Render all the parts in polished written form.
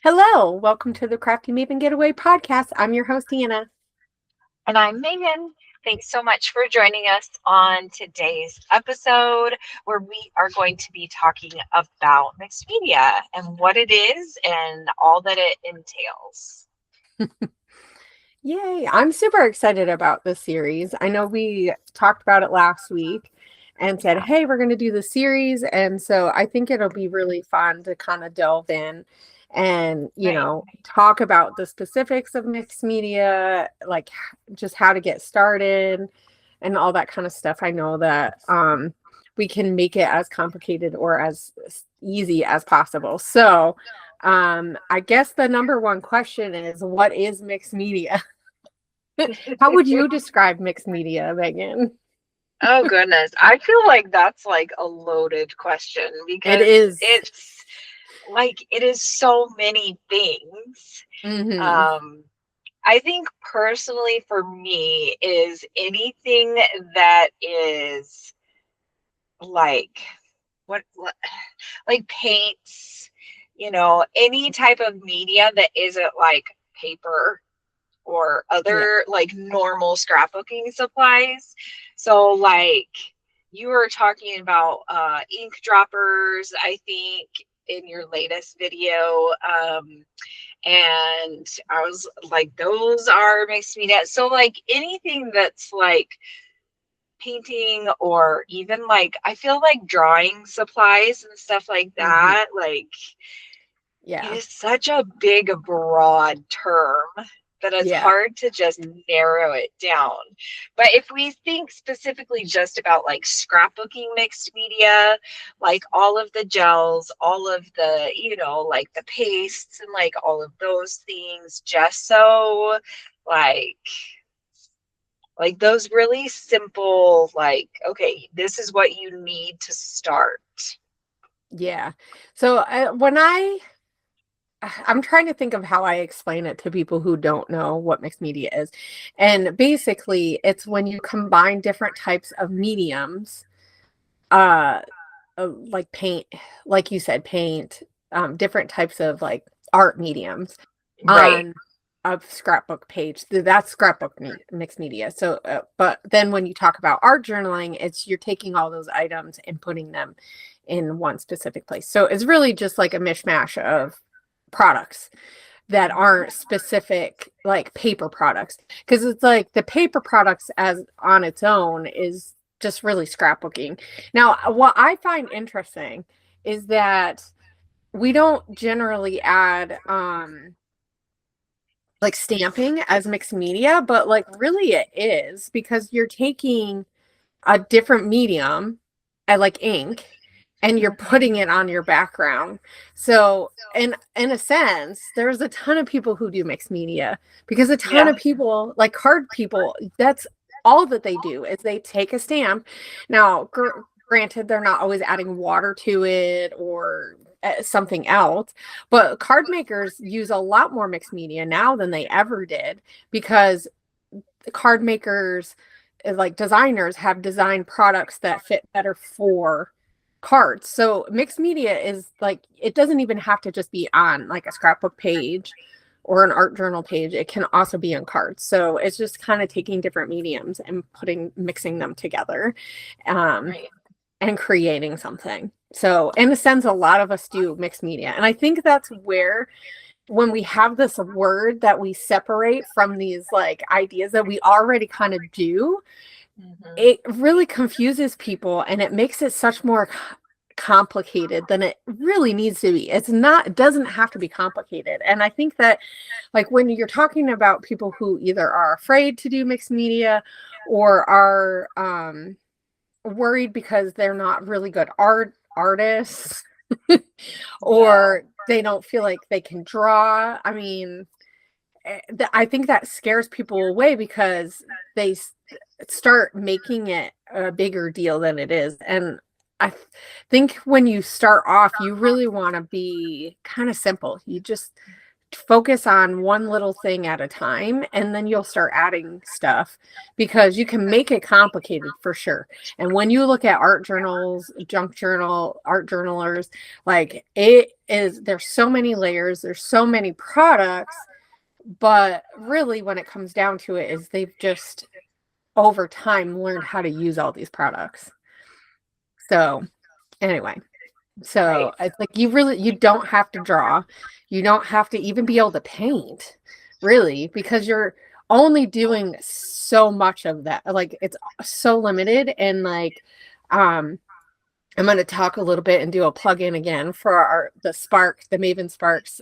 Hello, welcome to the Crafty Maven Getaway podcast. I'm your host, Anna. And I'm Megan. Thanks so much for joining us on today's episode where we are going to be talking about mixed media and what it is and all that it entails. Yay, I'm super excited about this series. I know we talked about it last week and said, Yeah, hey, we're going to do the series. And so I think it'll be really fun to kind of delve in and, right. talk about the specifics of mixed media, like just how to get started and all that kind of stuff. I know that we can make it as complicated or as easy as possible. So, I guess the number one question is, what is mixed media? How would you describe mixed media, Megan? Oh goodness. I feel like that's like a loaded question It because is. it is so many things. Mm-hmm. Um I think personally for me is anything that is like what like paints, any type of media that isn't like paper or Yeah. other like normal scrapbooking supplies. So like you were talking about ink droppers, I think in your latest video. And I was like, those are mixed media. So like anything that's like painting or even like I feel like drawing supplies and stuff like Mm-hmm. that, like it Yeah. is such a big broad term that it's Yeah. hard to just narrow it down. But if we think specifically just about like scrapbooking mixed media, like all of the gels, all of the, like the pastes and like all of those things, gesso, like like those really simple, like, okay, this is what you need to start. Yeah. So I'm trying to think of how I explain it to people who don't know what mixed media is. And basically, it's when you combine different types of mediums, uh, like paint, like you said, paint, different types of like art mediums Right. on a scrapbook page. That's mixed media. So, but then when you talk about art journaling, it's you're taking all those items and putting them in one specific place. So it's really just like a mishmash of products that aren't specific like paper products, because it's like the paper products as on its own is just really scrapbooking. Now what I find interesting is that we don't generally add like stamping as mixed media, but like really it is, because you're taking a different medium, like ink, and you're putting it on your background. So in a sense, there's a ton of people who do mixed media, because a ton Yeah. of people, like card people, that's all that they do is they take a stamp. Now, granted, they're not always adding water to it or something else, but card makers use a lot more mixed media now than they ever did, because the card makers, like designers, have designed products that fit better for cards. So mixed media is like, it doesn't even have to just be on like a scrapbook page or an art journal page. It can also be on cards. So it's just kind of taking different mediums and mixing them together, um, Right. and creating something. So in a sense, a lot of us do mixed media. And I think that's where, when we have this word that we separate from these like ideas that we already kind of do, Hmm. it really confuses people and it makes it such more complicated than it really needs to be. It's not, it doesn't have to be complicated. And I think that, like, when you're talking about people who either are afraid to do mixed media or are worried because they're not really good artists, Yeah. or they don't feel like they can draw. I mean, I think that scares people away, because they start making it a bigger deal than it is. And think when you start off, you really want to be kind of simple. You just focus on one little thing at a time, and then you'll start adding stuff, because you can make it complicated for sure. And when you look at art journals, junk journal, art journalers, like there's so many layers, there's so many products, but really when it comes down to it is they've just over time learned how to use all these products. So anyway, so it's like you don't have to draw. You don't have to even be able to paint, really, because you're only doing so much of that. Like, it's so limited. And like, I'm going to talk a little bit and do a plug-in again for the Maven Sparks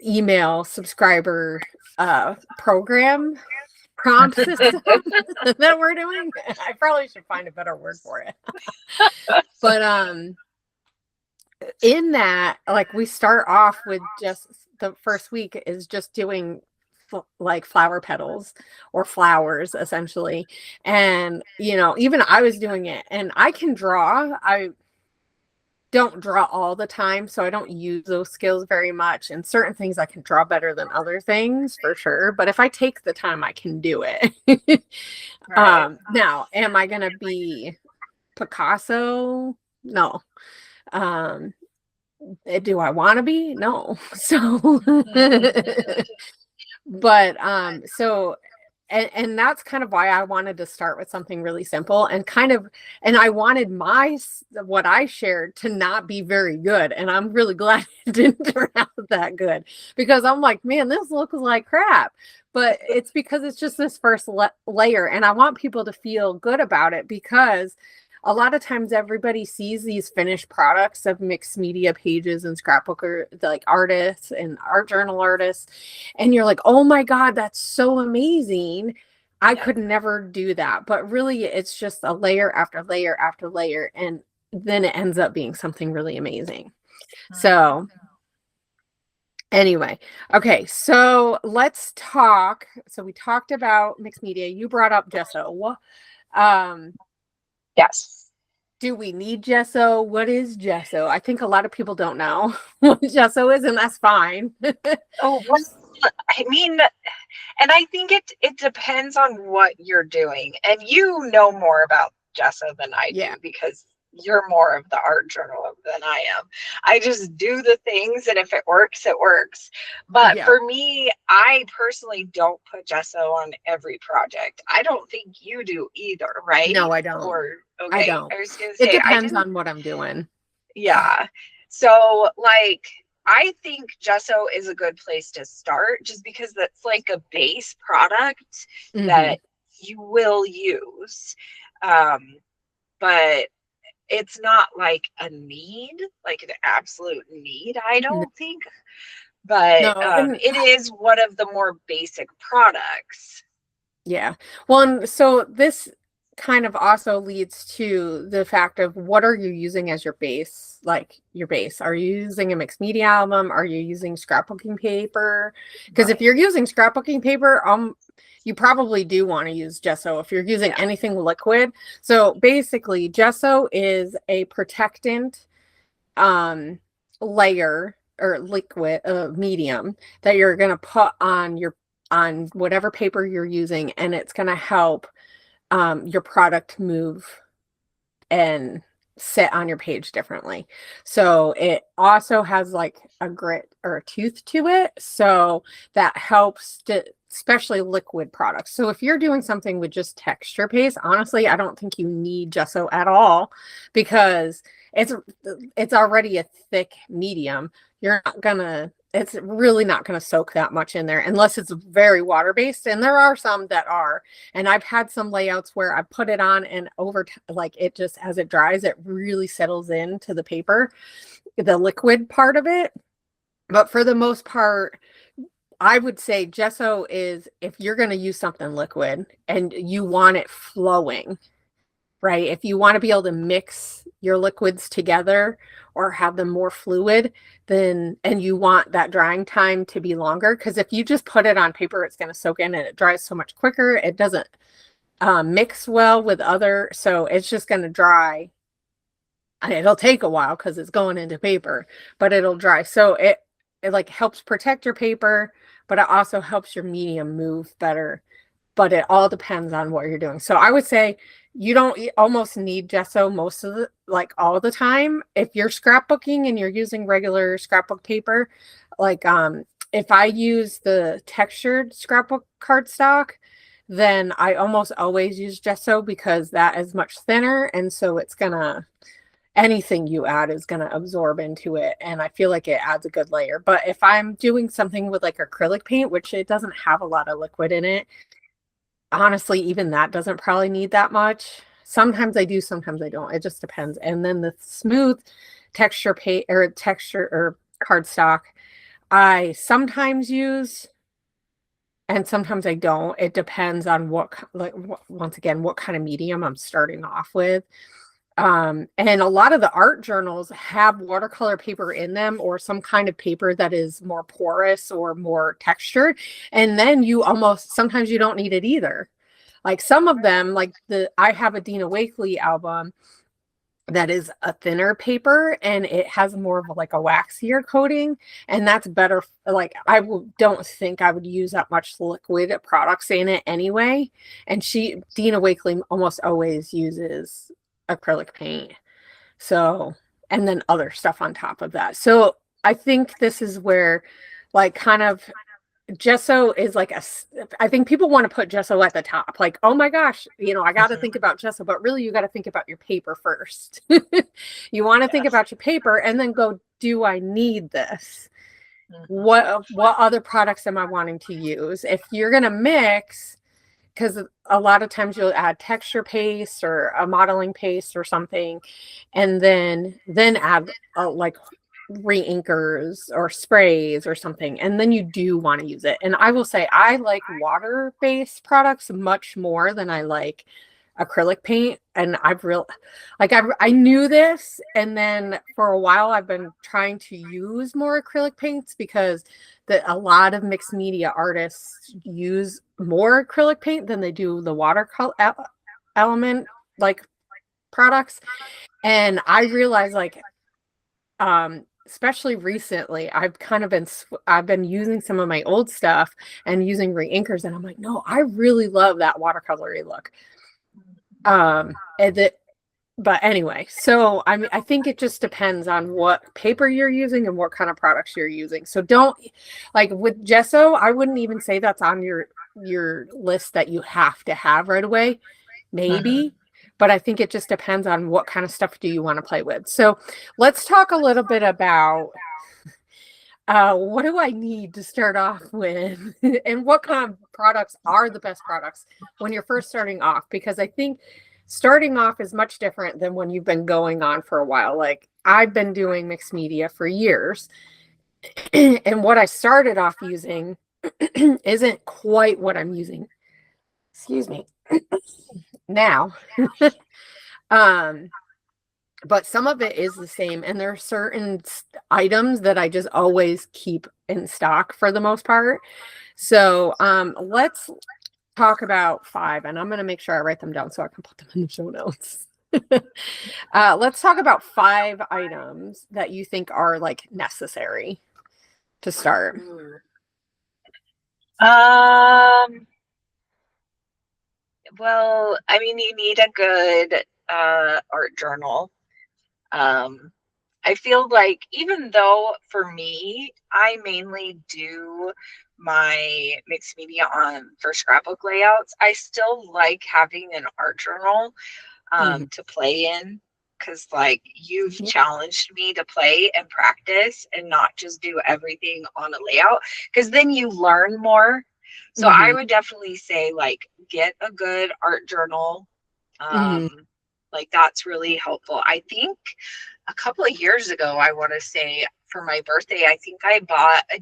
email subscriber program prompt system that we're doing. I probably should find a better word for it. But in that, like, we start off with just the first week is just doing like flower petals or flowers, essentially. And even I was doing it, and I can draw. I don't draw all the time, so I don't use those skills very much. And certain things I can draw better than other things, for sure. But if I take the time, I can do it. Right. Now, am I gonna be Picasso? No. Do I want to be? No. So but and that's kind of why I wanted to start with something really simple, and I wanted what I shared to not be very good. And I'm really glad it didn't turn out that good, because I'm like, man, this looks like crap. But it's because it's just this first layer, and I want people to feel good about it, because a lot of times everybody sees these finished products of mixed media pages and scrapbooker, like artists and art journal artists, and you're like, oh my God, that's so amazing. I could never do that. But really, it's just a layer after layer after layer, and then it ends up being something really amazing. So anyway, okay, so let's talk. So we talked about mixed media. You brought up gesso. Yes. Do we need gesso? What is gesso? I think a lot of people don't know what gesso is, and that's fine. Oh, well, I mean, and I think it depends on what you're doing. And you know more about gesso than I do, because you're more of the art journal than I am. I just do the things, and if it works, it works. But for me, I personally don't put gesso on every project. I don't think you do either, right? No, I don't. Okay. I don't. I was gonna say, it depends on what I'm doing. Yeah. So, like, I think gesso is a good place to start, just because that's like a base product that you will use. But it's not like a need, like an absolute need, I don't think. But it is one of the more basic products. Yeah. Well, and so this kind of also leads to the fact of, what are you using as your base? Like, your base. Are you using a mixed media album? Are you using scrapbooking paper? Because if you're using scrapbooking paper, you probably do want to use gesso if you're using anything liquid. So basically, gesso is a protectant layer or liquid medium that you're going to put on whatever paper you're using, and it's going to help your product move and sit on your page differently. So it also has like a grit or a tooth to it, so that helps especially liquid products. So if you're doing something with just texture paste, honestly, I don't think you need gesso at all, because it's already a thick medium. It's really not gonna soak that much in there unless it's very water-based, and there are some that are. And I've had some layouts where I put it on, and like, it just, as it dries, it really settles into the paper, the liquid part of it. But for the most part, I would say gesso is, if you're going to use something liquid and you want it flowing, right? If you want to be able to mix your liquids together or have them more fluid, and you want that drying time to be longer, because if you just put it on paper, it's going to soak in, and it dries so much quicker. It doesn't mix well with so it's just going to dry. And it'll take a while because it's going into paper, but it'll dry. So it like helps protect your paper, but it also helps your medium move better. But it all depends on what you're doing. So I would say you don't almost need gesso most of the, like all the time. If you're scrapbooking and you're using regular scrapbook paper, like if I use the textured scrapbook cardstock, then I almost always use gesso because that is much thinner, and so it's gonna, anything you add is going to absorb into it, and I feel like it adds a good layer. But if I'm doing something with like acrylic paint, which it doesn't have a lot of liquid in it, honestly, even that doesn't probably need that much. Sometimes I do, sometimes I don't. It just depends. And then the smooth texture paint or texture or cardstock, I sometimes use and sometimes I don't. It depends on what, like, once again, what kind of medium I'm starting off with. And a lot of the art journals have watercolor paper in them, or some kind of paper that is more porous or more textured. And then you almost, sometimes you don't need it either. Like some of them, like I have a Dina Wakley album that is a thinner paper, and it has more of like a waxier coating, and that's better. Like don't think I would use that much liquid products in it anyway. And Dina Wakley almost always uses acrylic paint. So, and then other stuff on top of that. So I think this is where like kind of gesso is like I think people want to put gesso at the top. Like, oh my gosh, I got to think about gesso, but really you got to think about your paper first. You want to think about your paper and then go, do I need this? What other products am I wanting to use? If you're going to mix, because a lot of times you'll add texture paste or a modeling paste or something, and then add like reinkers or sprays or something, and then you do want to use it. And I will say I like water-based products much more than I like acrylic paint. And I knew this, and then for a while I've been trying to use more acrylic paints because a lot of mixed media artists use more acrylic paint than they do the watercolor element like products. And I realized, like, especially recently, I've been using some of my old stuff and using reinkers, and I'm like, no, I really love that watercolory look. But anyway, so I think it just depends on what paper you're using and what kind of products you're using. So don't, like with gesso, I wouldn't even say that's on your list that you have to have right away. Maybe. But I think it just depends on what kind of stuff do you want to play with. So let's talk a little bit about what do I need to start off with and what kind of products are the best products when you're first starting off? Because I think starting off is much different than when you've been going on for a while. Like I've been doing mixed media for years, and what I started off using isn't quite what I'm using. Excuse me. Now. But some of it is the same, and there are certain items that I just always keep in stock for the most part. So let's talk about 5, and I'm going to make sure I write them down so I can put them in the show notes. Let's talk about 5 items that you think are like necessary to start. Well, I mean, you need a good art journal. I feel like even though for me, I mainly do my mixed media for scrapbook layouts, I still like having an art journal to play in, because like you've challenged me to play and practice and not just do everything on a layout, because then you learn more. So I would definitely say, like, get a good art journal. Like that's really helpful. I think a couple of years ago, I want to say for my birthday, I think I bought I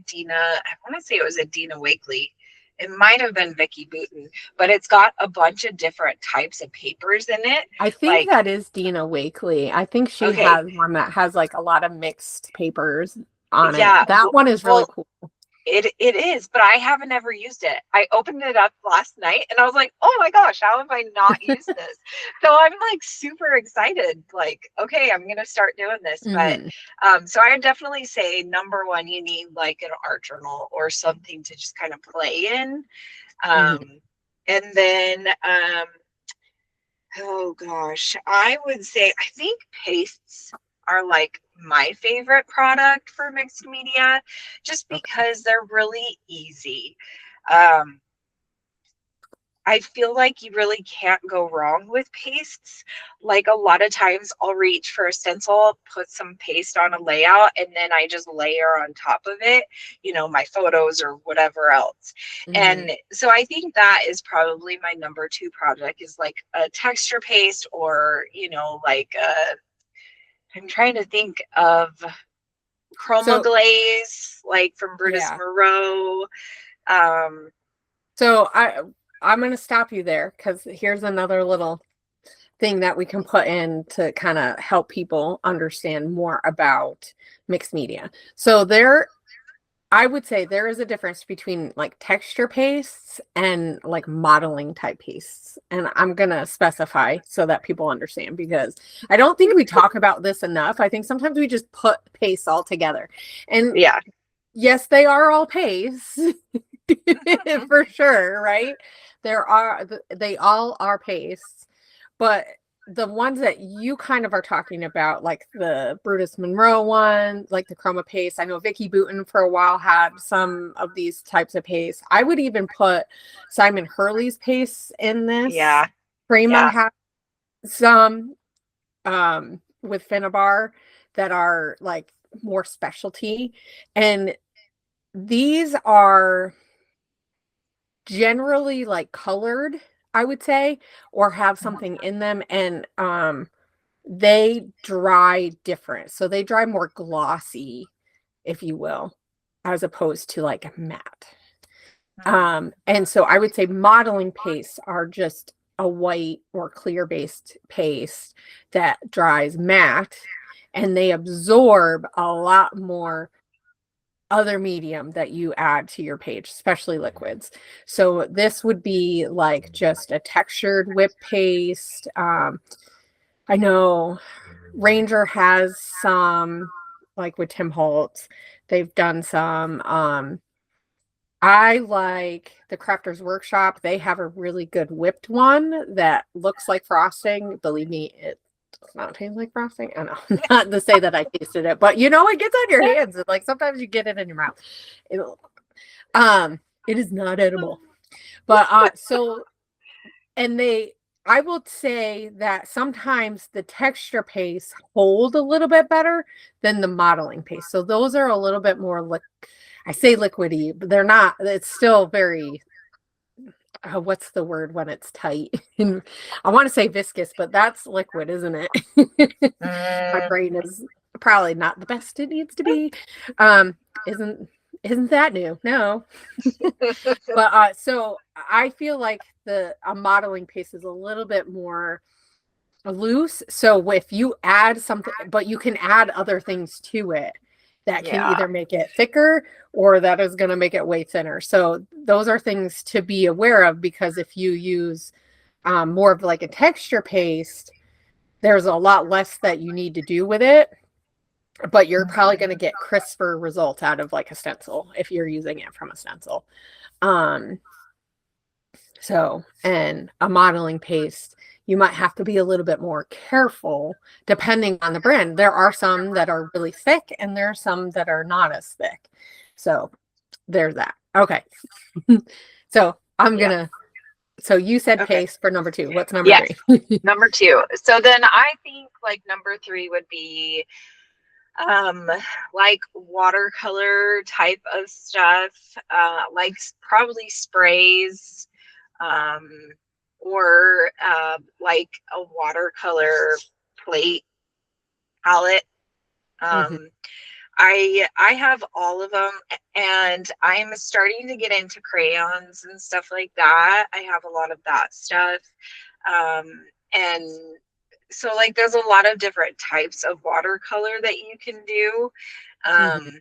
want to say it was a Dina Wakley. It might have been Vicky Booten, but it's got a bunch of different types of papers in it. I think that is Dina Wakley. I think she has one that has like a lot of mixed papers on it. That one is really cool. It is, but I haven't ever used it. I opened it up last night and I was like, oh my gosh, how have I not used this? So I'm like super excited. Like, okay, I'm gonna start doing this. But Hmm. so I would definitely say number one, you need like an art journal or something to just kind of play in. Hmm. And then oh gosh, I would say I think pastes are like my favorite product for mixed media just Okay. because they're really easy. Um, I feel like you really can't go wrong with pastes. Like a lot of times I'll reach for a stencil, put some paste on a layout, and then I just layer on top of it, you know, my photos or whatever else. Hmm. And so I think that is probably my number two project is like a texture paste or, you know, like I'm trying to think of chroma So glaze, like from Brutus yeah. Moreau. Um, So I'm gonna stop you there because here's another little thing that we can put in to kind of help people understand more about mixed media. So there, I would say there is a difference between like texture pastes and like modeling type pastes. And I'm going to specify so that people understand because I don't think we talk about this enough. I think sometimes we just put pastes all together. And yeah. yes, they are all pastes for sure, right? They all are pastes, but the ones that you kind of are talking about, like the Brutus Monroe one, like the chroma paste. I know Vicky Booten for a while had some of these types of pastes. I would even put Simon Hurley's pastes in this. Yeah. Prima Yeah. has some with Finnabar that are like more specialty. And these are generally like colored, I would say, or have something in them. And they dry different. So they dry more glossy, if you will, as opposed to like matte. And so I would say modeling pastes are just a white or clear based paste that dries matte and they absorb a lot more other medium that you add to your page, especially liquids. So this would be like just a textured whip paste. I know Ranger has some, like with Tim Holtz, they've done some. I like the Crafters Workshop. They have a really good whipped one that looks like frosting. Believe me, it does not taste like frosting. I know, not to say that I tasted it, but you know, it gets on your hands. Like sometimes you get it in your mouth. It, it is not edible. But so and they I will say that sometimes the texture paste hold a little bit better than the modeling paste. So those are a little bit more I say liquidy, but they're not. It's still very what's the word when it's tight? I want to say viscous, but that's liquid, isn't it? My Mm, brain is probably not the best it needs to be. Um, isn't that new? No. But so I feel like the a modeling paste is a little bit more loose. So if you add something, but you can add other things to it that can yeah. either make it thicker or that is going to make it way thinner. So those are things to be aware of because if you use more of like a texture paste, there's a lot less that you need to do with it, but you're probably going to get crisper results out of like a stencil if you're using it from a stencil. Um, So, and a modeling paste, you might have to be a little bit more careful depending on the brand. There are some that are really thick and there are some that are not as thick. So, there's that. Okay. So, I'm Yeah. gonna, so you said Okay. paste for number two. What's number Yes. three? Number two. So then I think like number three would be um like watercolor type of stuff, like probably sprays, um, or like a watercolor plate palette. Mhm, Um, I have all of them and I'm starting to get into crayons and stuff like that. I have a lot of that stuff. And so like there's a lot of different types of watercolor that you can do. mhm, Um,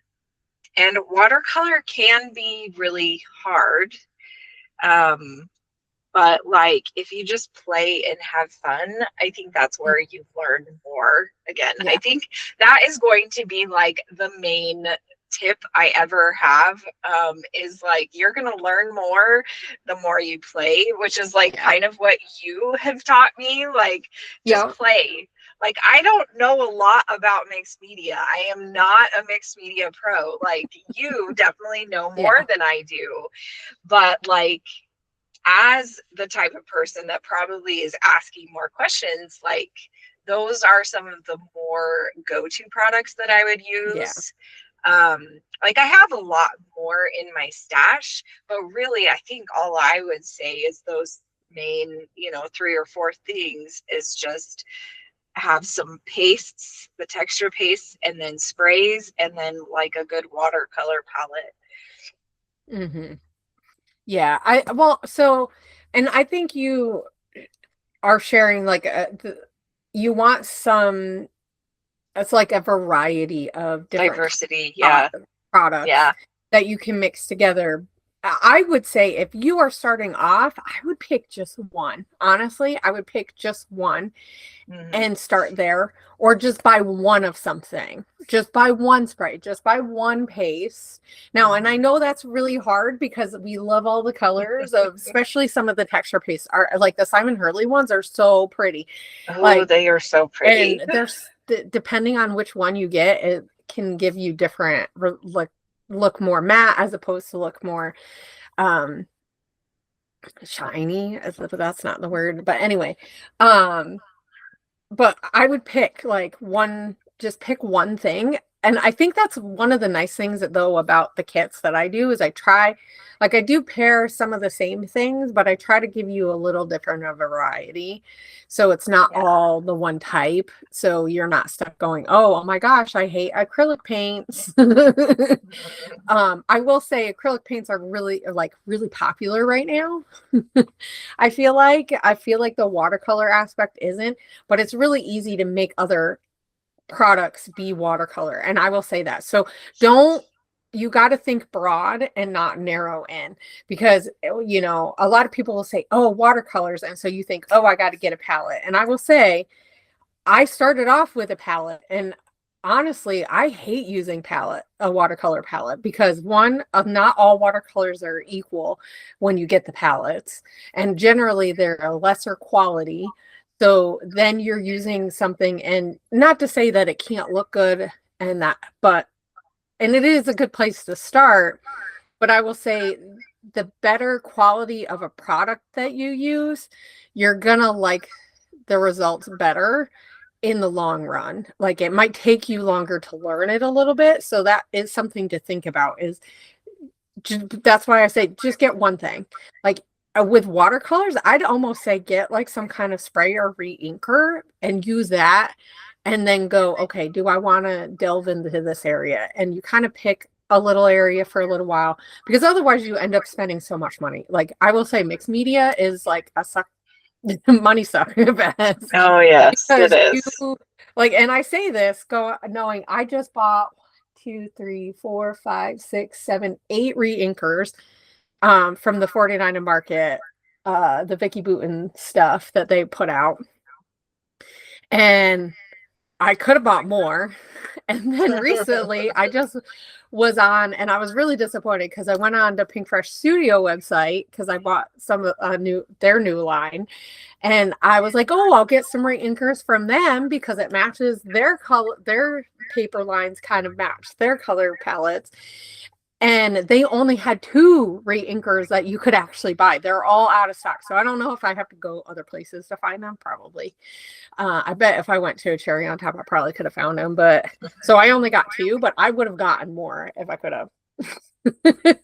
And watercolor can be really hard. Um, but like if you just play and have fun, I think that's where you learn more. Again, I Yeah. think that is going to be like the main tip I ever have, is like you're gonna learn more the more you play, which is like Yeah. kind of what you have taught me. Like just Yeah. play. Like I don't know a lot about mixed media. I am not a mixed media pro. Like you definitely know more Yeah. than I do. But like as the type of person that probably is asking more questions, like those are some of the more go-to products that I would Yeah. use. Like I have a lot more in my stash, but really I think all I would say is those main, you know, 3 or 4 things is just have some pastes, the texture pastes, and then sprays, and then like a good watercolor palette. Mm-hmm. Yeah. And I think you are sharing like you want some, it's like a variety of different Diversity, uh, yeah. products Yeah. that you can mix together. I would say if you are starting off, I would pick just one. Honestly, I would pick just one Mm-hmm. and start there, or just buy one of something. Just buy one spray, just buy one paste. Now, and I know that's really hard because we love all the colors of, especially some of the texture pastes are like the Simon Hurley ones are so pretty. Oh, Like, they are so and pretty. there's depending on which one you get, it can give you different look more matte as opposed to look more um shiny, as if that's not the word, but anyway. But I would pick like one, just pick one thing. And I think that's one of the nice things though about the kits that I do is I try, like I do pair some of the same things, but I try to give you a little different of a variety. So it's not Yeah. all the one type. So you're not stuck going, oh my gosh, I hate acrylic paints. I will say acrylic paints are really popular right now. I feel like the watercolor aspect isn't, but it's really easy to make other products be watercolor. And I will say that. So don't, you got to think broad and not narrow in, because a lot of people will say, oh, watercolors. And so you think, oh, I got to get a palette. And I will say, I started off with a palette, and honestly, I hate using a watercolor palette, because one, not all watercolors are equal when you get the palettes, and generally they're a lesser quality. So then you're using something, and not to say that it can't look good and that, but and it is a good place to start, but I will say the better quality of a product that you use, you're gonna like the results better in the long run. Like it might take you longer to learn it a little bit. So that is something to think about, is that's why I say just get one thing. Like with watercolors, I'd almost say get like some kind of spray or re-inker and use that, and then go, okay, do I want to delve into this area? And you kind of pick a little area for a little while, because otherwise you end up spending so much money. Like I will say mixed media is like a money sucker best, Oh, yes, it because you is. like, and I say this go knowing I just bought 2, 3, 4, 5, 6, 7, 8 re-inkers from the 49 and Market, the Vicky Booten stuff that they put out, and I could have bought more. And then recently I just was on, and I was really disappointed because I went on to Pink Fresh Studio website because I bought some their new line, and I was like, oh, I'll get some re-inkers from them because it matches their color, their paper lines kind of match their color palettes. And they only had 2 re-inkers that you could actually buy. They're all out of stock. So I don't know if I have to go other places to find them. Probably. I bet if I went to a Cherry on Top, I probably could have found them. But so I only got 2, but I would have gotten more if I could have. Because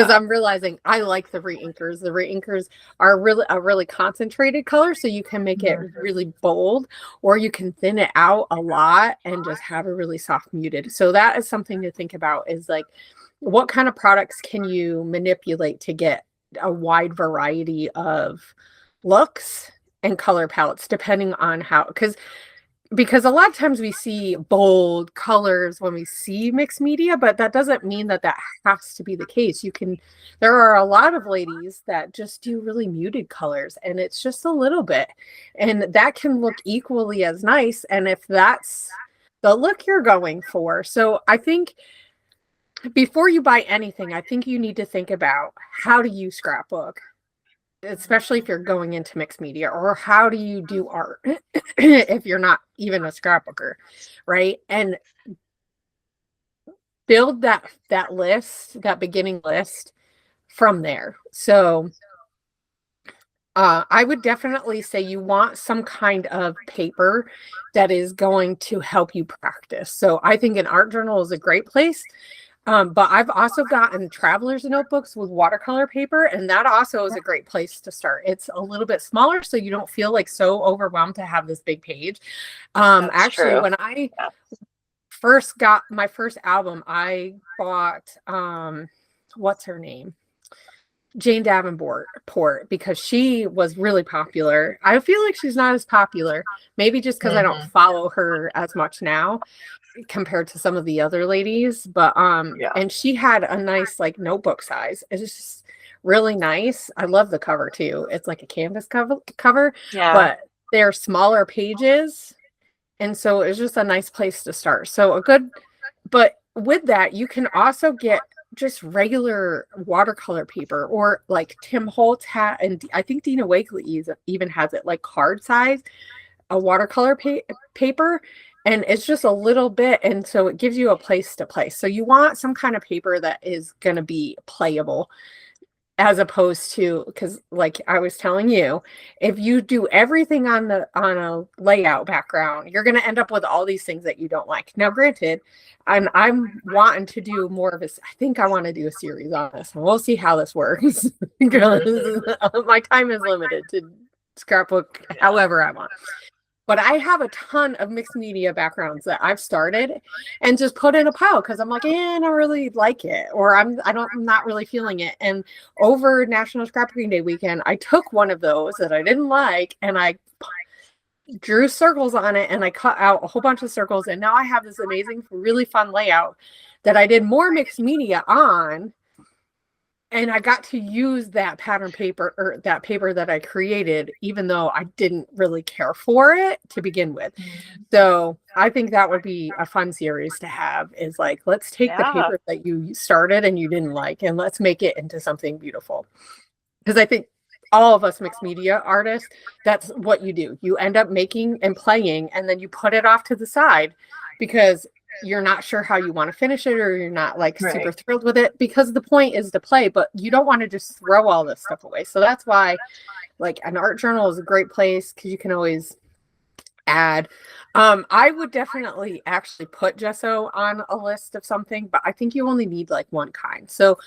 Yeah. I'm realizing I like the re-inkers. The re-inkers are really a really concentrated color, so you can make it really bold, or you can thin it out a lot and just have a really soft muted. So that is something to think about, is like, what kind of products can you manipulate to get a wide variety of looks and color palettes, depending on how, because because a lot of times we see bold colors when we see mixed media, but that doesn't mean that that has to be the case. There are a lot of ladies that just do really muted colors, and it's just a little bit, and that can look equally as nice. And if that's the look you're going for, so I think before you buy anything, I think you need to think about, how do you scrapbook? Especially if you're going into mixed media, or how do you do art if you're not even a scrapbooker, right? And build that list, that beginning list from there. So I would definitely say you want some kind of paper that is going to help you practice. So I think an art journal is a great place. But I've also gotten traveler's notebooks with watercolor paper, and that also is a great place to start. It's a little bit smaller, so you don't feel like so overwhelmed to have this big page. Actually, true. when I first got my first album, I bought what's her name? Jane Davenport, because she was really popular. I feel like she's not as popular, maybe just because I don't follow her as much now compared to some of the other ladies, but and she had a nice like notebook size. It's just really nice. I love the cover too. It's like a canvas cover, but they're smaller pages, and so it's just a nice place to start. So but with that, you can also get just regular watercolor paper, or like Tim Holtz hat, and I think Dina Wakley even has it like card size, a watercolor paper, and it's just a little bit, and so it gives you a place to play. So you want some kind of paper that is going to be playable, as opposed to, because like I was telling you, if you do everything on a layout background, you're going to end up with all these things that you don't like. Now granted, I'm wanting to do more of this. I think I want to do a series on this, and we'll see how this works because my time is limited to scrapbook however I want. But I have a ton of mixed media backgrounds that I've started and just put in a pile because I'm like, I don't really like it, or I'm not really feeling it. And over National Scrapbooking Day weekend, I took one of those that I didn't like, and I drew circles on it, and I cut out a whole bunch of circles, and now I have this amazing, really fun layout that I did more mixed media on. And I got to use that pattern paper, or that paper that I created, even though I didn't really care for it to begin with. So I think that would be a fun series to have, is like, let's take the paper that you started and you didn't like, and let's make it into something beautiful. Because I think all of us mixed media artists, that's what you do. You end up making and playing, and then you put it off to the side because you're not sure how you want to finish it, or you're not like super thrilled with it, because the point is to play, but you don't want to just throw all this stuff away. So that's why like an art journal is a great place, because you can always add. I would definitely actually put gesso on a list of something, but I think you only need like one kind. So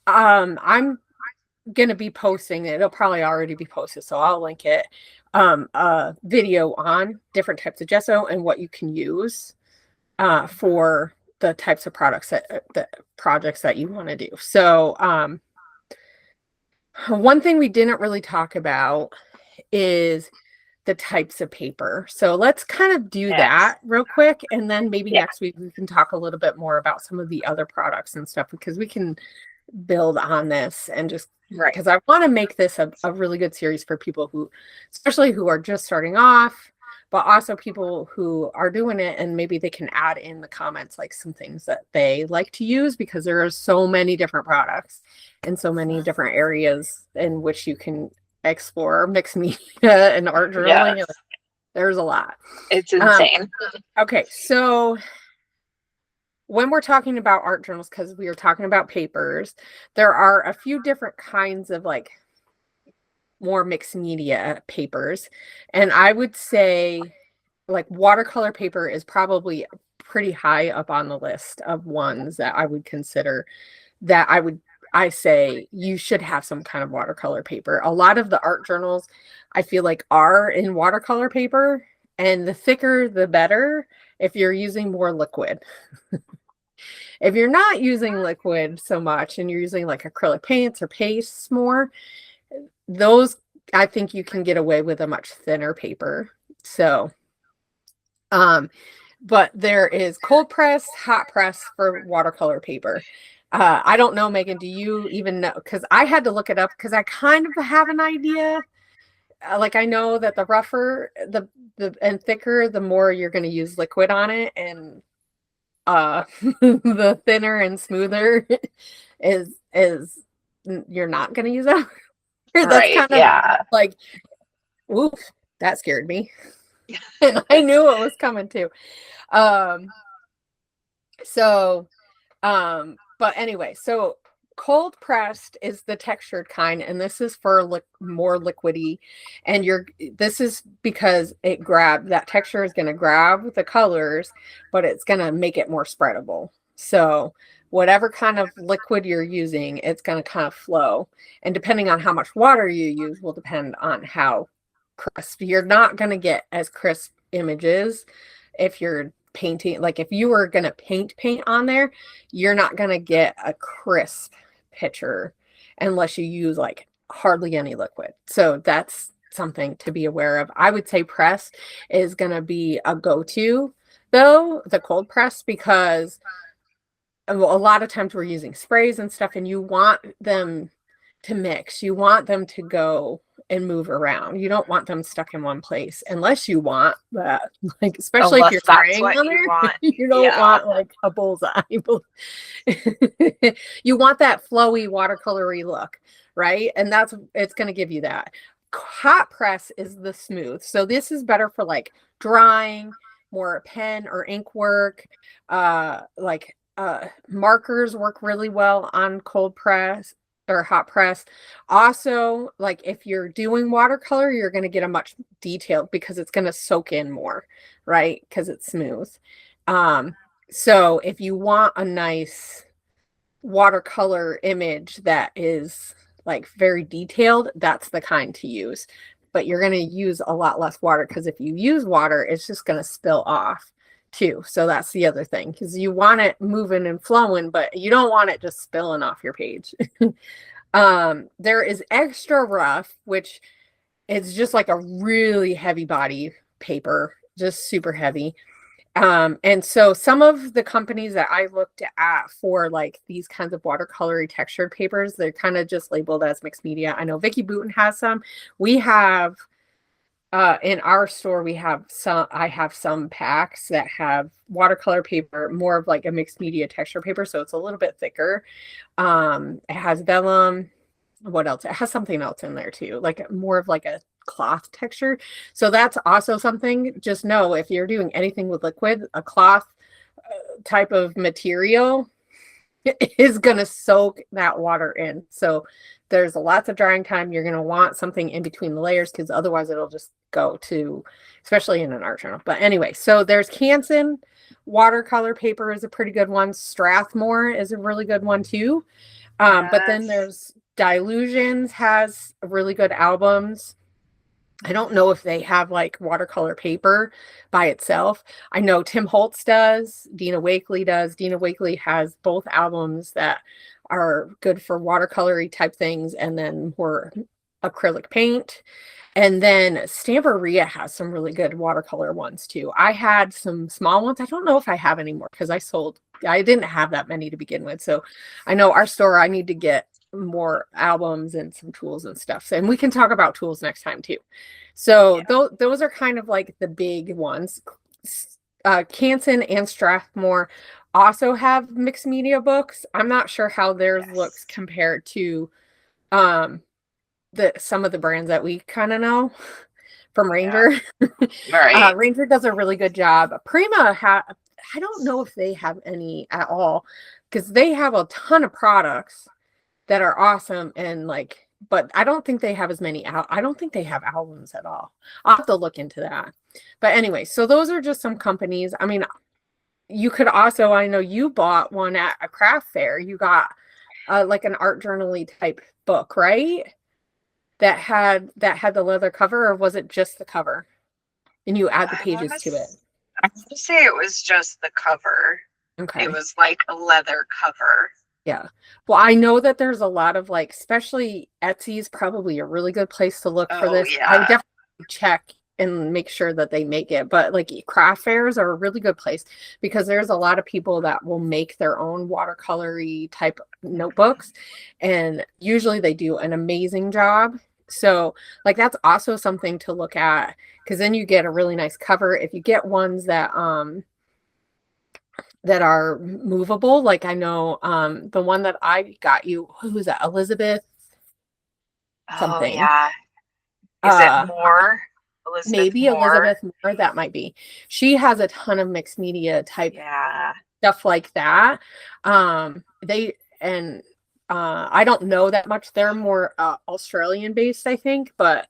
I'm gonna be posting, it'll probably already be posted, so I'll link it, a video on different types of gesso and what you can use for the types of products that projects that you want to do. So one thing we didn't really talk about is the types of paper. So let's kind of do that real quick, and then maybe next week we can talk a little bit more about some of the other products and stuff, because we can build on this, and just because I want to make this a really good series for people who, especially who are just starting off, but also people who are doing it, and maybe they can add in the comments like some things that they like to use, because there are so many different products and so many different areas in which you can explore mixed media and art journaling. Yes. There's a lot. It's insane. Okay, so when we're talking about art journals, because we are talking about papers, there are a few different kinds of like more mixed media papers, and I would say like watercolor paper is probably pretty high up on the list of ones that I would consider, that I say you should have some kind of watercolor paper. A lot of the art journals I feel like are in watercolor paper, and the thicker the better if you're using more liquid. If you're not using liquid so much and you're using like acrylic paints or pastes more, those I think you can get away with a much thinner paper. So But there is cold press, hot press for watercolor paper. I don't know, Megan, do you even know? Because I had to look it up because I kind of have an idea. Like I know that the rougher the and thicker, the more you're going to use liquid on it, and the thinner and smoother is you're not going to use that. That's Right. kind of Yeah. like, oof, that scared me. And I knew it was coming too. So but anyway, so cold pressed is the textured kind, and this is for more liquidy, and this is because that texture is going to grab the colors, but it's going to make it more spreadable. So whatever kind of liquid you're using, it's going to kind of flow, and depending on how much water you use will depend on how crisp. You're not going to get as crisp images if you're painting. Like if you were going to paint on there, you're not going to get a crisp picture unless you use like hardly any liquid. So that's something to be aware of. I would say press is going to be a go-to though, the cold press, because a lot of times we're using sprays and stuff, and you want them to mix. You want them to go and move around. You don't want them stuck in one place unless you want that, like, especially Unless if you're that's spraying what on you there, want. you don't Yeah. want like a bullseye. You want that flowy watercolory look, right? And it's going to give you that. Hot press is the smooth. So this is better for like drawing, more pen or ink work, markers work really well on cold press or hot press. Also, like if you're doing watercolor, you're going to get a much detailed because it's going to soak in more, right? Because it's smooth. So if you want a nice watercolor image that is like very detailed, that's the kind to use. But you're going to use a lot less water, because if you use water, it's just going to spill off too. So that's the other thing, because you want it moving and flowing, but you don't want it just spilling off your page. There is extra rough, which is just like a really heavy body paper, just super heavy. And so some of the companies that I looked at for like these kinds of watercolory textured papers, they're kind of just labeled as mixed media. I know Vicky Booten has some. We have in our store, I have some packs that have watercolor paper, more of like a mixed media texture paper. So it's a little bit thicker. It has vellum. What else? It has something else in there too, like more of like a cloth texture. So that's also something. Just know if you're doing anything with liquid, a cloth type of material is going to soak that water in. So there's lots of drying time. You're going to want something in between the layers, because otherwise it'll just go to, especially in an art journal. But anyway, so there's Canson watercolor paper is a pretty good one. Strathmore is a really good one too. But then there's Dilutions has really good albums. I don't know if they have like watercolor paper by itself. I know Tim Holtz does, Dina Wakley does. Dina Wakley has both albums that are good for watercolory type things, and then more acrylic paint. And then Stamperia has some really good watercolor ones too. I had some small ones. I don't know if I have any more because I didn't have that many to begin with. So I know our store, I need to get more albums and some tools and stuff. And we can talk about tools next time too. So those are kind of like the big ones. Canson and Strathmore also have mixed media books. I'm not sure how theirs looks compared to some of the brands that we kind of know from Ranger. Right. Ranger does a really good job. Prima I don't know if they have any at all, because they have a ton of products that are awesome, and like, but I don't think they have as many I don't think they have albums at all. I'll have to look into that. But anyway, so those are just some companies. I mean, you could also, I know you bought one at a craft fair. You got like an art journal-y type book, right? That had the leather cover, or was it just the cover? And you add the pages to it. I want to say it was just the cover. Okay. It was like a leather cover. Yeah. Well, I know that there's a lot of like, especially Etsy is probably a really good place to look for this. Yeah. I would definitely check and make sure that they make it. But like craft fairs are a really good place because there's a lot of people that will make their own watercolory type notebooks, and usually they do an amazing job. So like that's also something to look at, because then you get a really nice cover. If you get ones that are movable, like I know the one that I got you, who was that, Elizabeth Oh something, yeah. Is it uh Moore? Elizabeth maybe Moore? Elizabeth Moore, that might be. She has a ton of mixed media type Yeah. stuff like that. They and I don't know that much. They're more Australian based, I think, but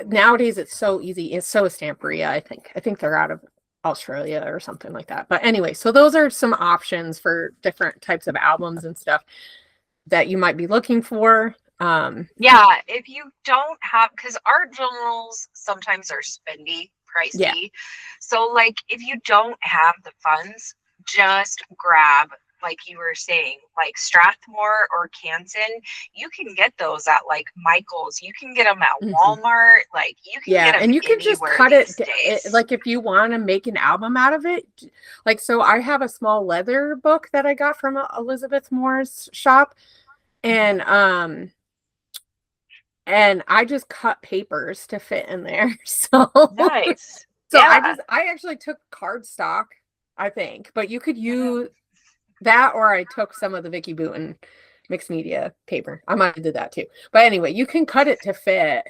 nowadays it's so easy. It's so is Stamperia, I think. I think they're out of Australia or something like that. But anyway, so those are some options for different types of albums and stuff that you might be looking for. Yeah, if you don't have, because art journals sometimes are spendy, Yeah. pricey. So, like, if you don't have the funds, just grab, like you were saying, like Strathmore or Canton. You can get those at like Michael's. You can get them at Mhm. Walmart. Like, you can Yeah, get them and you can just anywhere cut these it days. like if you want to make an album out of it. Like, so I have a small leather book that I got from Elizabeth Moore's shop, and Mhm. I just cut papers to fit in there. So Nice. so Yeah. I actually took cardstock, I think, but you could Mhm. use that, or I took some of the Vicky Booten mixed media paper. I might have did that too. But anyway, you can cut it to fit.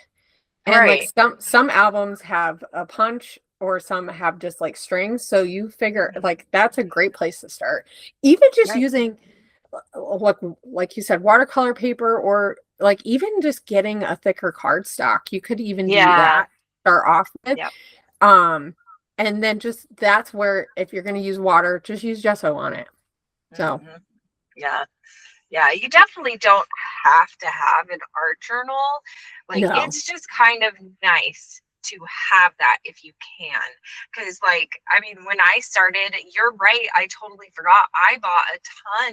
And like Right. some albums have a punch, or some have just like strings. So you figure Mhm. like that's a great place to start. Even just Right. using like you said, watercolor paper, or like even just getting a thicker cardstock. You could even do Yeah. that, start off with. Yep. Um, and then just that's where if you're gonna use water, just use gesso on it. So Hmm. Yeah. Yeah, you definitely don't have to have an art journal. Like, no. it's just kind of nice to have that if you can. Because, like, I mean, when I started, you're right, I totally forgot. I bought a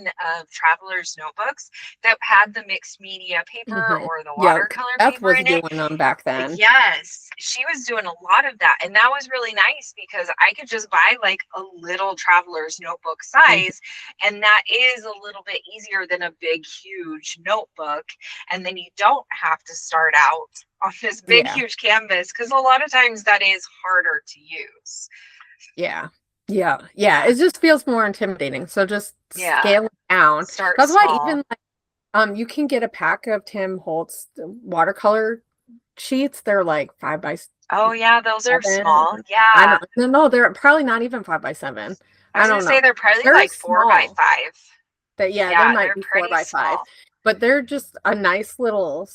ton of traveler's notebooks that had the mixed media paper Hmm. or the Yeah, watercolor Beth paper was in it. doing them back then. Yes, she was doing a lot of that. And that was really nice because I could just buy like a little traveler's notebook Mhm. size. And that is a little bit easier than a big, huge notebook. And then you don't have to start out on this big, Yeah. huge canvas because a lot of times that is harder to use. Yeah. Yeah. Yeah. Yeah. It just feels more intimidating. So just Yeah. scale it down. Start That's why small. even like, you can get a pack of Tim Holtz watercolor sheets. They're like 5 by Oh, yeah. Those are 7. small. I Yeah. don't no, no, they're probably not even 5 by 7. I I was going to don't say know. they're probably They're like 4 by small. 5. That yeah, they Yeah. might They're be four pretty by five, small. but they're just a nice little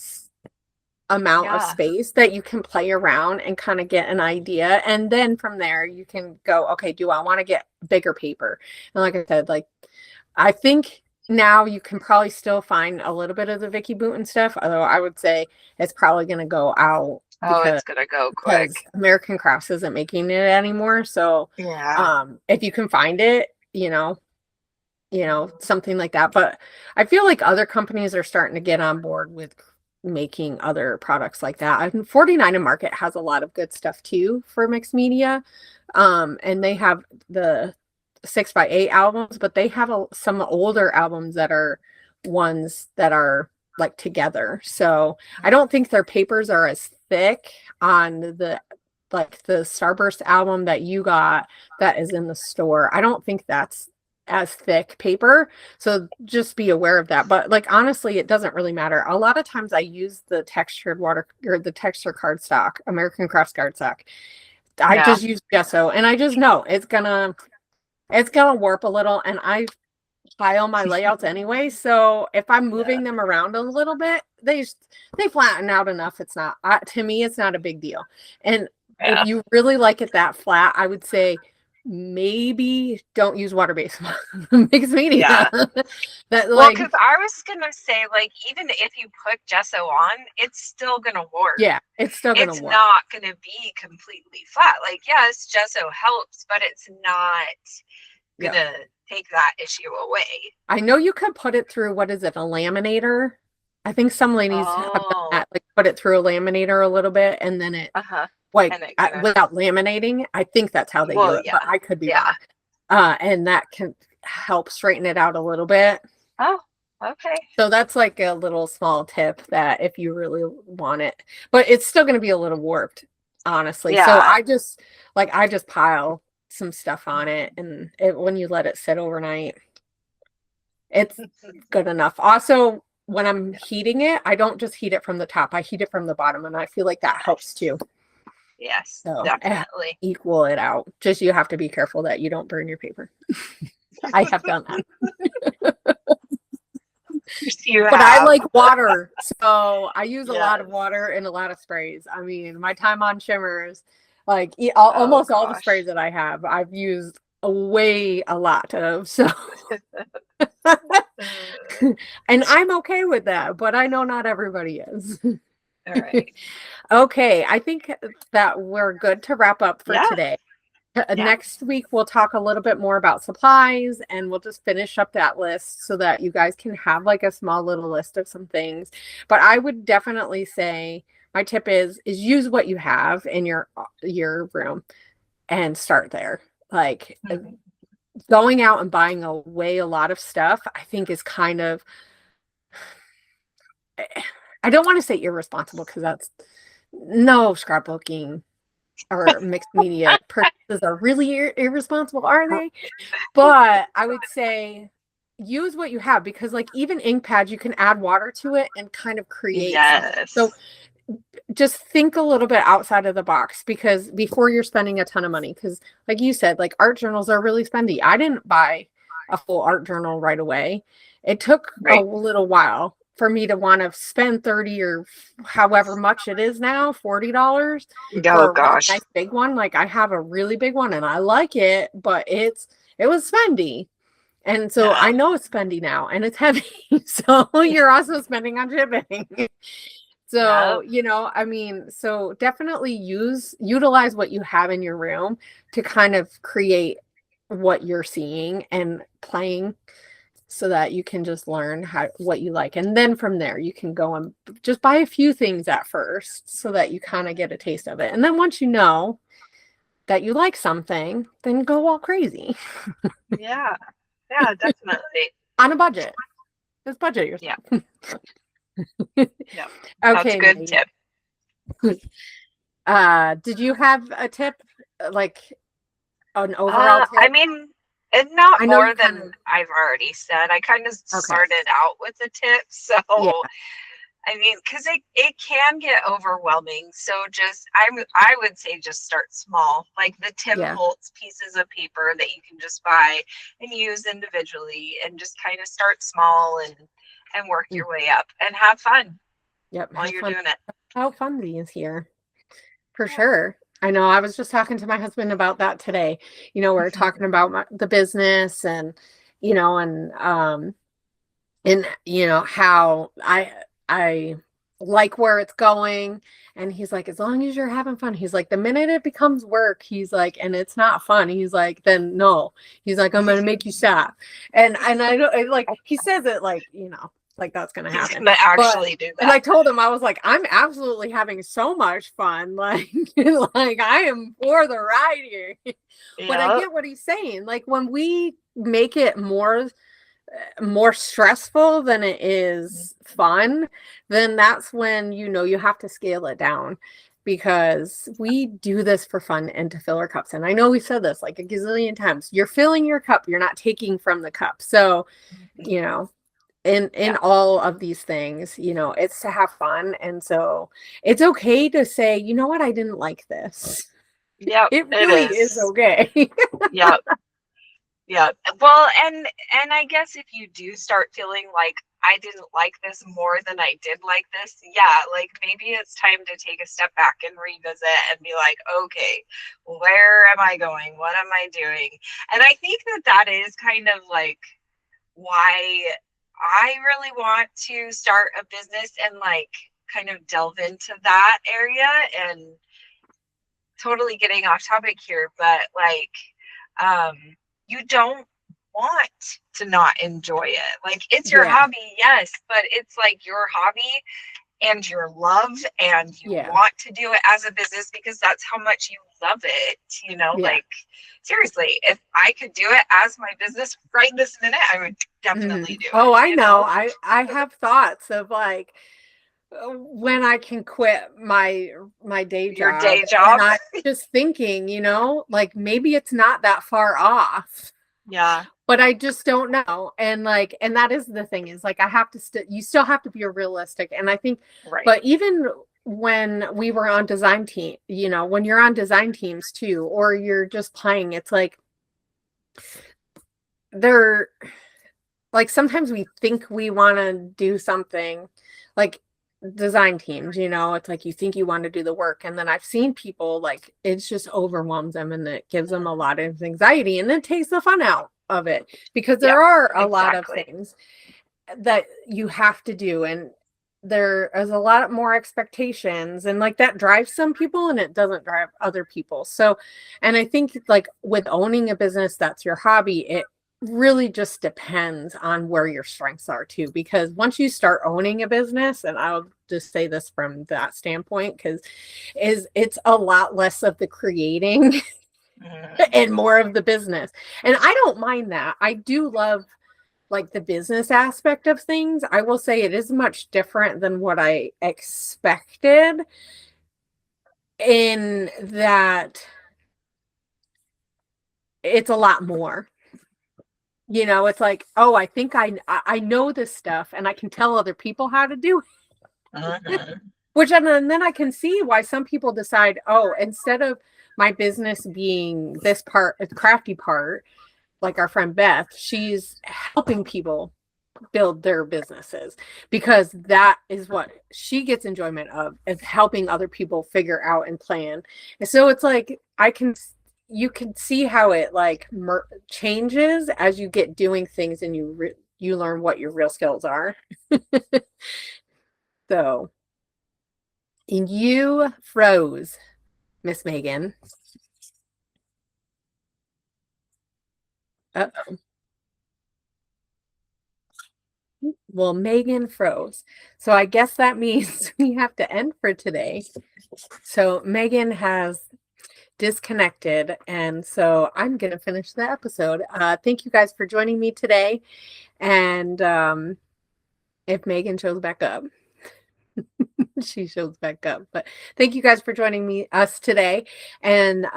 amount of Yeah. space that you can play around and kind of get an idea. And then from there you can go, okay, do I want to get bigger paper? And like I said, like I think now you can probably still find a little bit of the Vicky Booten stuff, although I would say it's probably going to go out Oh, it's going to go because quick. American Crafts isn't making it anymore. So Yeah. if you can find it, something like that. But I feel like other companies are starting to get on board with making other products like that. And 49 and Market has a lot of good stuff too for mixed media. And they have the 6x8 albums, but they have some older albums that are ones that are like together. So I don't think their papers are as thick on the like the Starburst album that you got that is in the store. I don't think that's as thick paper. So just be aware of that. But like honestly, it doesn't really matter. A lot of times I use the textured water or the texture cardstock, American Crafts cardstock. I Yeah. just use gesso and I just know it's gonna warp a little, and I file my layouts anyway. So if I'm Yeah. moving them around a little bit, they flatten out enough. It's not to me, it's not a big deal. And if Yeah. you really like it that flat, I would say maybe don't use water-based mixed media. Yeah. That Well, like because I was going to say, like, even if you put gesso on, it's still going to warp. yeah, it's still gonna It's warp. not going to be completely flat. Like, yes, gesso helps, but it's not going Yeah. to take that issue away. I know you could put it through, what is it, a laminator? I think some ladies have done Oh, that, like put it through a laminator a little bit and then it uh-huh. like And it kind of, without laminating. I think that's how they do well, it, yeah. but I could be Yeah. wrong. And that can help straighten it out a little bit. Oh, okay. So that's like a little small tip that if you really want it, but it's still going to be a little warped, honestly. So Yeah. I just pile some stuff on it, and when you let it sit overnight, it's good enough. Also, when I'm heating it, I don't just heat it from the top. I heat it from the bottom, and I feel like that helps too. Yes, So definitely. equal it out. Just you have to be careful that you don't burn your paper. I have done that. You But I have. like water, so I use a lot of Yes. water and a lot of sprays. I mean, my time on shimmers, like Oh almost all the sprays gosh. that I have, I've used a lot of. So, and I'm okay with that, but I know not everybody is. All right. Okay, I think that we're good to wrap up for Yeah. today. Yeah. Next week, we'll talk a little bit more about supplies, and we'll just finish up that list so that you guys can have like a small little list of some things. But I would definitely say my tip is use what you have in your room and start there. Like going out and buying away a lot of stuff, I think is kind of, I don't want to say irresponsible because that's no scrapbooking or mixed media purchases are really irresponsible, are they? But I would say use what you have, because like even ink pads, you can add water to it and kind of create something. So Yes. just think a little bit outside of the box, because before you're spending a ton of money, because like you said, like art journals are really spendy. I didn't buy a full art journal right away. It took a Right. little while for me to want to spend 30 or however much it is now, $40 Oh for a really gosh. nice big one. Like I have a really big one and I like it, but it was spendy. And so Yeah. I know it's spendy now and it's heavy. So you're also spending on shipping. Yeah. So, I mean, so definitely utilize what you have in your room to kind of create what you're seeing and playing, so that you can just learn what you like. And then from there, you can go and just buy a few things at first so that you kind of get a taste of it. And then once you know that you like something, then go all crazy Yeah. Yeah, definitely. on a budget. Just budget Yeah. yourself. Yeah. That's a Okay, good Maggie. tip. Did you have a tip, like an overall I tip? mean, it's not I know you more kind than of, I've already said. I kind of okay. started out with a tip. So, Yeah. I mean, because it can get overwhelming. So I would say just start small, like the Tim Yeah. Holtz pieces of paper that you can just buy and use individually, and just kind of start small and work your way up and have fun Yep. while Have you're fun. doing it. How fun these here. For Yeah. sure. I know. I was just talking to my husband about that today. We're talking about the business and, you know, and how I like where it's going. And he's like, as long as you're having fun. He's like, the minute it becomes work, he's like, and it's not fun. He's like, then no. He's like, I'm gonna make you stop. And I don't like, he says it like, like that's gonna He's happen. gonna But actually do and I that. told him, I was like, I'm absolutely having so much fun. Like, like I am for the ride here. But I Yeah. get what he's saying. Like when we make it more stressful than it is fun, then that's when you have to scale it down, because we do this for fun and to fill our cups. And I know we said this like a gazillion times. You're filling your cup, you're not taking from the cup. So, in Yeah. all of these things, it's to have fun. And so it's okay to say, you know what, I didn't like this. Yep. It It really is is. okay. Yep. Yeah. Well, and I guess if you do start feeling like I didn't like this more than I did like this, yeah, like maybe it's time to take a step back and revisit and be like, okay, where am I going? What am I doing? And I think that is kind of like why I really want to start a business and like kind of delve into that area. And totally getting off topic here, but like um you don't want to not enjoy it. Like it's your Yeah. hobby, yes, but it's like your hobby and your love, and you Yeah. want to do it as a business because that's how much you love it, Yeah. like seriously, if I could do it as my business right this minute, I would Mhm. definitely do Oh, it, I know. I have thoughts of like when I can quit my day your job, day and job. I'm just thinking, like maybe it's not that far off, Yeah, but I just don't know. And like, and that is the thing, is like I have to you still have to be realistic. And I think, right. but even when we were on design team, when you're on design teams too, or you're just playing, it's like they're like sometimes we think we want to do something like design teams, it's like you think you want to do the work, and then I've seen people like it's just overwhelms them and it gives them a lot of anxiety, and it takes the fun out of it because Yep, there are a lot of exactly. things that you have to do, and there is a lot more expectations, and like that drives some people and it doesn't drive other people. So, and I think like with owning a business that's your hobby, it really just depends on where your strengths are too, because once you start owning a business, and I'll just say this from that standpoint, because it's a lot less of the creating and more of the business. And I don't mind that. I do love like the business aspect of things. I will say it is much different than what I expected, in that it's a lot more. It's like, oh, I think I know this stuff and I can tell other people how to do it. Which, and then I can see why some people decide, oh, instead of my business being this part, the crafty part, like our friend Beth, she's helping people build their businesses, because that is what she gets enjoyment of, is helping other people figure out and plan. And so it's like you can see how it like changes as you get doing things, and you learn what your real skills are. So, and you froze, Miss Megan. Uh-oh. Well, Megan froze. So I guess that means we have to end for today. So Megan has disconnected, and so I'm going to finish the episode. Thank you guys for joining me today. And if Megan shows back up, she shows back up. But thank you guys for joining us today. And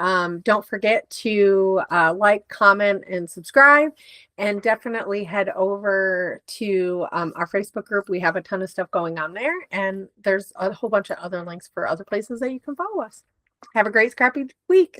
don't forget to like, comment, and subscribe. And definitely head over to our Facebook group. We have a ton of stuff going on there. And there's a whole bunch of other links for other places that you can follow us. Have a great scrappy week.